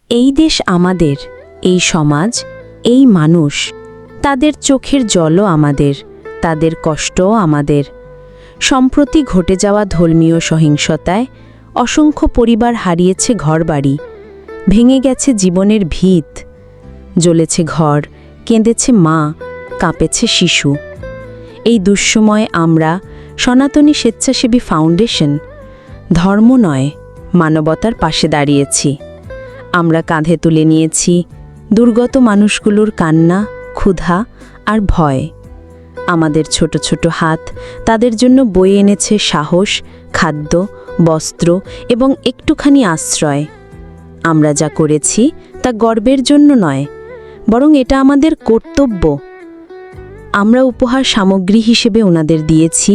এই দেশ আমাদের, এই সমাজ, এই মানুষ, তাদের চোখের জলও আমাদের, তাদের কষ্টও আমাদের। সম্প্রতি ঘটে যাওয়া ধর্মীয় সহিংসতায় অসংখ্য পরিবার হারিয়েছে ঘরবাড়ি, ভেঙে গেছে জীবনের ভিত, জ্বলেছে ঘর, কেঁদেছে মা, কাঁপেছে শিশু। এই দুঃসময়ে আমরা সনাতনী স্বেচ্ছাসেবী ফাউন্ডেশন ধর্ম নয়, মানবতার পাশে দাঁড়িয়েছি। আমরা কাঁধে তুলে নিয়েছি দুর্গত মানুষগুলোর কান্না, ক্ষুধা আর ভয়। আমাদের ছোট ছোট হাত তাদের জন্য বয়ে এনেছে সাহস, খাদ্য, বস্ত্র এবং একটুখানি আশ্রয়। আমরা যা করেছি তা গর্বের জন্য নয়, বরং এটা আমাদের কর্তব্য। আমরা উপহার সামগ্রী হিসেবে ওনাদের দিয়েছি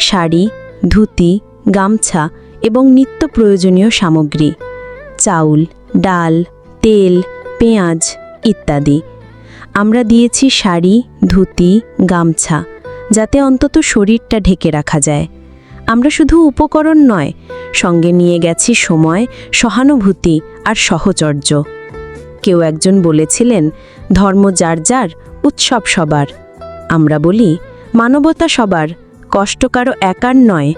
শাড়ি, ধুতি, গামছা এবং নিত্য প্রয়োজনীয় সামগ্রী, চাউল, ডাল, তেল, পেঁয়াজ ইত্যাদি। আমরা দিয়েছি শাড়ি, ধুতি, গামছা, যাতে অন্তত শরীরটা ঢেকে রাখা যায়। আমরা শুধু উপকরণ নয়, সঙ্গে নিয়ে গেছি সময়, সহানুভূতি আর সহচর্য। কেউ একজন বলেছিলেন, ধর্ম যার যার, উৎসব সবার। আমরা বলি, মানবতা সবার, কষ্ট কারো একার নয়।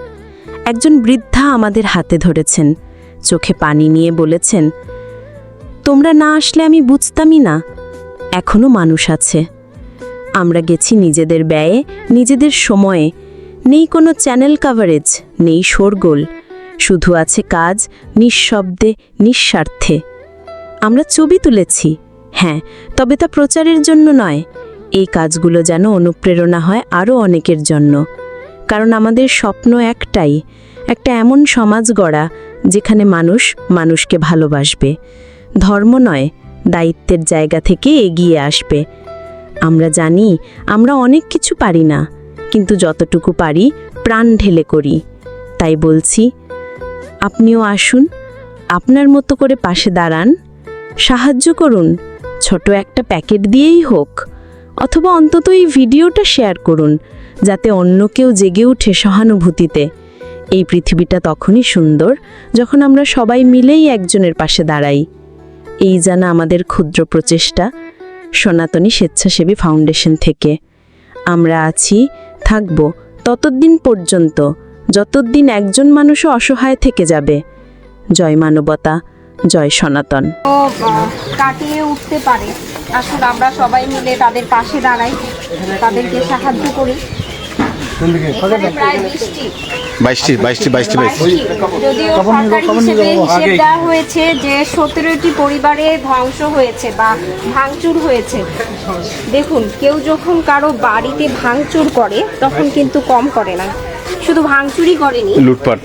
একজন বৃদ্ধা আমাদের হাতে ধরেছেন, চোখে পানি নিয়ে বলেছেন, তোমরা না আসলে আমি বুঝতামই না এখনো মানুষ আছে। আমরা গেছি নিজেদের ব্যয়ে, নিজেদের সময়ে। নেই কোনো চ্যানেল কভারেজ, নেই শোরগোল, শুধু আছে কাজ, নিঃশব্দে, নিঃস্বার্থে। আমরা ছবি তুলেছি, হ্যাঁ, তবে তা প্রচারের জন্য নয়। এই কাজগুলো যেন অনুপ্রেরণা হয় আরও অনেকের জন্য। কারণ আমাদের স্বপ্ন একটাই, একটা এমন সমাজ গড়া যেখানে মানুষ মানুষকে ভালোবাসবে, ধর্ম নয়, দায়িত্বের জায়গা থেকে এগিয়ে আসবে। আমরা জানি আমরা অনেক কিছু পারি না, কিন্তু যতটুকু পারি প্রাণ ঢেলে করি। তাই বলছি, আপনিও আসুন, আপনার মতো করে পাশে দাঁড়ান, সাহায্য করুন, ছোট একটা প্যাকেট দিয়েই হোক, অথবা অন্তত এই ভিডিওটা শেয়ার করুন, যাতে অন্য কেউ জেগে উঠে সহানুভূতিতে। এই পৃথিবীটা তখনই সুন্দর যখন আমরা সবাই মিলেই একজনের পাশে দাঁড়াই। এই জানা আমাদের ক্ষুদ্র প্রচেষ্টা সনাতনী স্বেচ্ছাসেবী ফাউন্ডেশন থেকে। আমরা আছি, থাকব ততদিন পর্যন্ত যতদিন একজন মানুষও অসহায় থেকে যাবে। জয় মানবতা, জয় সনাতন। কাটিয়ে উঠতে পারে, আসলে আমরা সবাই মিলে তাদের পাশে দাঁড়াই, তাদেরকে সাহায্য করি। প্রায় 22টি, যদিও সরকারি হিসেবে হিসেব দেওয়া হয়েছে যে 17টি পরিবারে ধ্বংস হয়েছে বা ভাঙচুর হয়েছে। দেখুন, কেউ যখন কারো বাড়িতে ভাঙচুর করে তখন কিন্তু কম করে না, শুধু ভাঙচুরই করেনি, লুটপাট।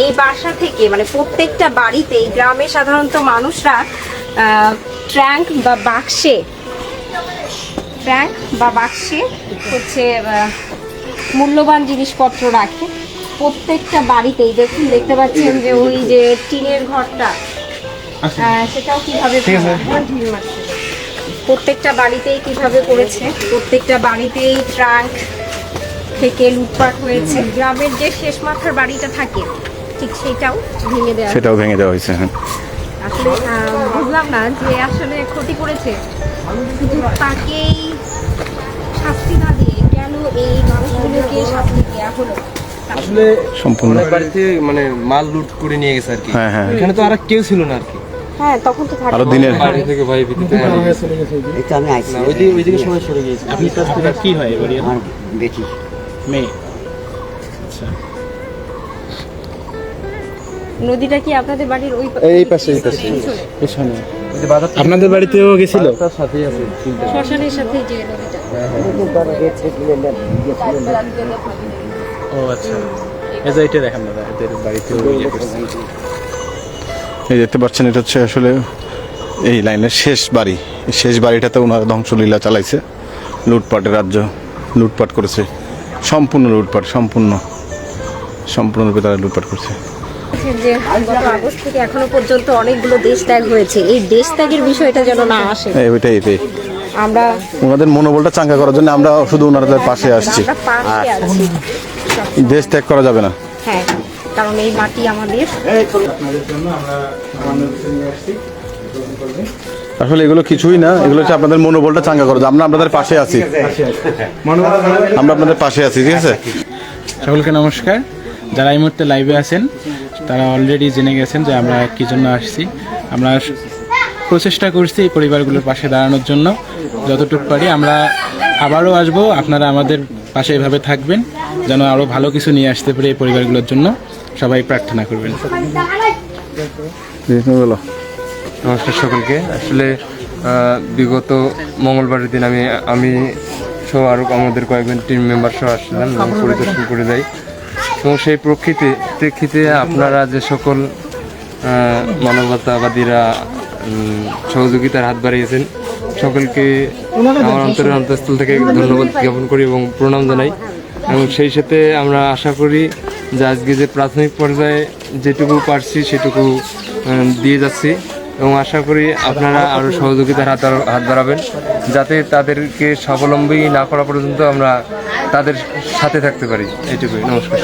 এই বাসা থেকে মানে প্রত্যেকটা বাড়িতে গ্রামে সাধারণত মানুষরা ট্রাঙ্ক বা বাক্সে হচ্ছে মূল্যবান জিনিসপত্র রাখে। প্রত্যেকটা বাড়িতেই দেখতে পাচ্ছেন যে ওই যে টিনের ঘরটা, সেটাও কিভাবে প্রত্যেকটা বাড়িতেই কিভাবে করেছে। প্রত্যেকটা বাড়িতেই ট্রাঙ্ক থেকে লুটপাট হয়েছে। গ্রামের যে শেষ মাথার বাড়িটা থাকে ঠিক সেটাও ভেঙে দেওয়া হয়েছে। আসলে বুঝলাম না যে আসলে ক্ষতি করেছে শুধু তাকেই শাস্তি না দিয়ে কেন এই মানুষগুলোকে শাস্তি দেওয়া হলো। আসলে সম্পূর্ণ বাড়িতে মানে মাল লুট করে নিয়ে গেছে আর কি। হ্যাঁ, এখানে তো আর কেউ ছিল না আর কি। হ্যাঁ, তখন তো আরো দিনের বাড়ি থেকে ভাই ভিতরে এটা আমি আইছি না, ওইদিকে সবাই সরে গিয়েছে। আপনি কি হয় এবারে? আমার বেটি মেয়ে। আচ্ছা, নদীটা কি আপনাদের বাড়ির ওই পাশে পেছনে ওই যে বাজার আপনাদের বাড়িতেও গেছিল? তার সাথেই আছে। শ্মশানের সাথে যে নদীটা। ও আচ্ছা, এই যে এটা দেখেন দাদা, এদের বাড়িতেও ইয়ে করছে। এই দেখতে পাচ্ছেন, এটা হচ্ছে আসলে এই লাইনের শেষ বাড়ি। এই শেষ বাড়িটাতে ওনারা ধ্বংসলীলা চালাইছে, লুটপাটের রাজ্য, লুটপাট করেছে, সম্পূর্ণ লুটপাট, সম্পূর্ণরূপে তারা লুটপাট করছে। যে গত আগস্ট থেকে এখনো পর্যন্ত অনেকগুলো দেশ ত্যাগ হয়েছে, এই দেশ ত্যাগের বিষয়টা যেন না আসে। এটাই আমরা ওনাদের মনোবলটা চাঙ্গা করার জন্য আমরা শুধু ওনাদের পাশে আসছি। আমরা পাশে আছি। দেশ ত্যাগ করা যাবে না। হ্যাঁ, কারণ এই মাটি আমাদের। আপনাদের জন্য আমরা নিয়ে আসছি। আসলে এগুলো কিছুই না, এগুলো হচ্ছে আপনাদের মনোবলটা চাঙ্গা করো, আমরা আপনাদের পাশে আছি, আমরা আপনাদের পাশে আছি, ঠিক আছে? সকলকে নমস্কার। যারা এই মুহূর্তে লাইভে আছেন তারা অলরেডি জেনে গেছেন যে আমরা কী জন্য আসছি। আমরা প্রচেষ্টা করছি এই পরিবারগুলোর পাশে দাঁড়ানোর জন্য, যতটুকু পারি। আমরা আবারও আসবো, আপনারা আমাদের পাশে এভাবে থাকবেন যেন আরও ভালো কিছু নিয়ে আসতে পারি এই পরিবারগুলোর জন্য। সবাই প্রার্থনা করবেন। বলো। নমস্কার সকলকে। আসলে বিগত মঙ্গলবারের দিন আমি সহ আরও আমাদের কয়েকজন টিম মেম্বার সহ আসছিলাম এবং পরিদর্শন করে যাই। এবং সেই প্রেক্ষিতে আপনারা যে সকল মানবতাবাদীরা সহযোগিতার হাত বাড়িয়েছেন, সকলকে আমার অন্তরের অন্তঃস্থল থেকে ধন্যবাদ জ্ঞাপন করি এবং প্রণাম জানাই। এবং সেই সাথে আমরা আশা করি যে আজকে যে প্রাথমিক পর্যায়ে যেটুকু পারছি সেটুকু দিয়ে যাচ্ছি, এবং আশা করি আপনারা আরও সহযোগিতার হাত বাড়াবেন, যাতে তাদেরকে স্বাবলম্বী না করা পর্যন্ত আমরা তাদের সাথে থাকতে পারি। এইটুকুই। নমস্কার।